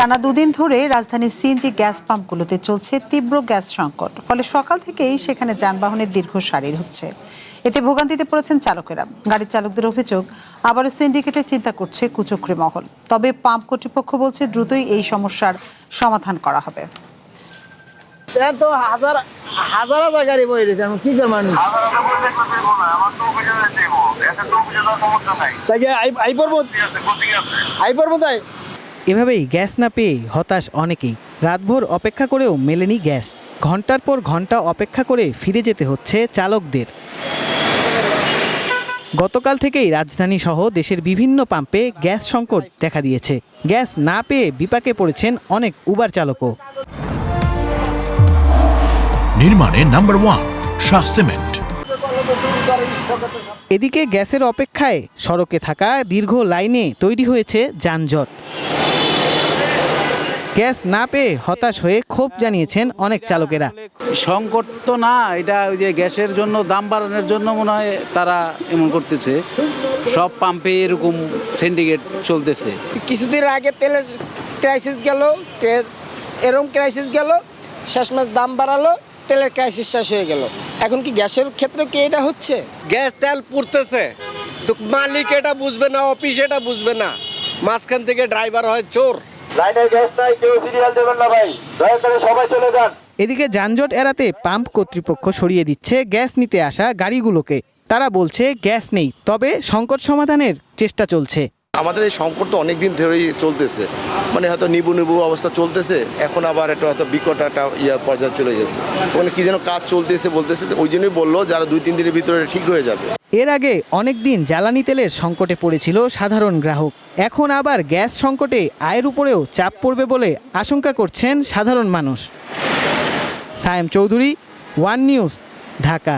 টানা দুদিন ধরে রাজধানীর সিএনজি গ্যাস পাম্পগুলোতে চলছে তীব্র গ্যাস সংকট। ফলে সকাল থেকেই সেখানে যানবাহনের দীর্ঘ সারি হচ্ছে। এতে ভোগান্তিতে পড়েছেন চালকেরা। গাড়ির চালকদের অভিযোগ, আবারও সিন্ডিকেটের চিন্তা করছে কুচক্রী মহল। তবে পাম্প কর্তৃপক্ষ বলছে দ্রুতই এই সমস্যার সমাধান করা হবে। হাজার হাজার গাড়ি বই রয়েছে, আমি কি করবেন? এভাবেই গ্যাস না পেয়ে হতাশ অনেকেই। রাতভর অপেক্ষা করেও মেলেনি গ্যাস। ঘন্টার পর ঘন্টা অপেক্ষা করে ফিরে যেতে হচ্ছে চালকদের। গতকাল থেকেই রাজধানী সহ দেশের বিভিন্ন পাম্পে গ্যাস সংকট দেখা দিয়েছে। গ্যাস না পেয়ে বিপাকে পড়েছেন অনেক উবার চালকও। নির্মাণে নাম্বার 1 শাহ সিমেন্ট। এদিকে গ্যাসের অপেক্ষায় সড়কে থাকা দীর্ঘ লাইনে তৈরি হয়েছে যানজট। গ্যাস না পেয়ে হতাশ হয়ে ক্ষোভ জানিয়েছেন অনেক চালকেরা। সংকট তো না, এটা ওই যে গ্যাসের জন্য দাম বাড়ানোর জন্য মনে হয় তারা এমন করতেছে। সব পাম্পে এরকম সিন্ডিকেট চলতেছে। কিছুদিন আগে তেলের ক্রাইসিস গেল, এরকম ক্রাইসিস গেল, শেষমেশ দাম বাড়ালো, তেলের ক্রাইসিস শেষ হয়ে গেল। এখন কি গ্যাসের ক্ষেত্রে কি এটা হচ্ছে? গ্যাস তেল পুড়তেছে, তো মালিক এটা বুঝবে না, অফিস এটা বুঝবে না, মাঝখান থেকে ড্রাইভার হয় চোর। লাইনের গ্যাস নাই, কেউ সিরিয়াল দেবেন না ভাই, দয়া করে সবাই চলে যান। এদিকে যানজট এড়াতে পাম্প কর্তৃপক্ষ সরিয়ে দিচ্ছে গ্যাস নিতে আসা গাড়িগুলোকে। তারা বলছে গ্যাস নেই, তবে সংকট সমাধানের চেষ্টা চলছে। আমাদের এই সংকট তো অনেকদিন ধরেই চলতেছে, মানে হয়তো নিবু অবস্থা চলতেছে, এখন আবার একটা হয়তো বিকট একটা পর্যায়ে চলে গেছে। ওখানে কি যেন কাজ চলতেছে বলতেছে, ওই জন্যই বললো যারা 2-3 দিনের ভিতরে ঠিক হয়ে যাবে। এর আগে অনেকদিন জ্বালানি তেলের সংকটে পড়েছিল সাধারণ গ্রাহক। এখন আবার গ্যাস সংকটে আয়ের উপরেও চাপ পড়বে বলে আশঙ্কা করছেন সাধারণ মানুষ। Sayem Chowdhury, one news, Dhaka.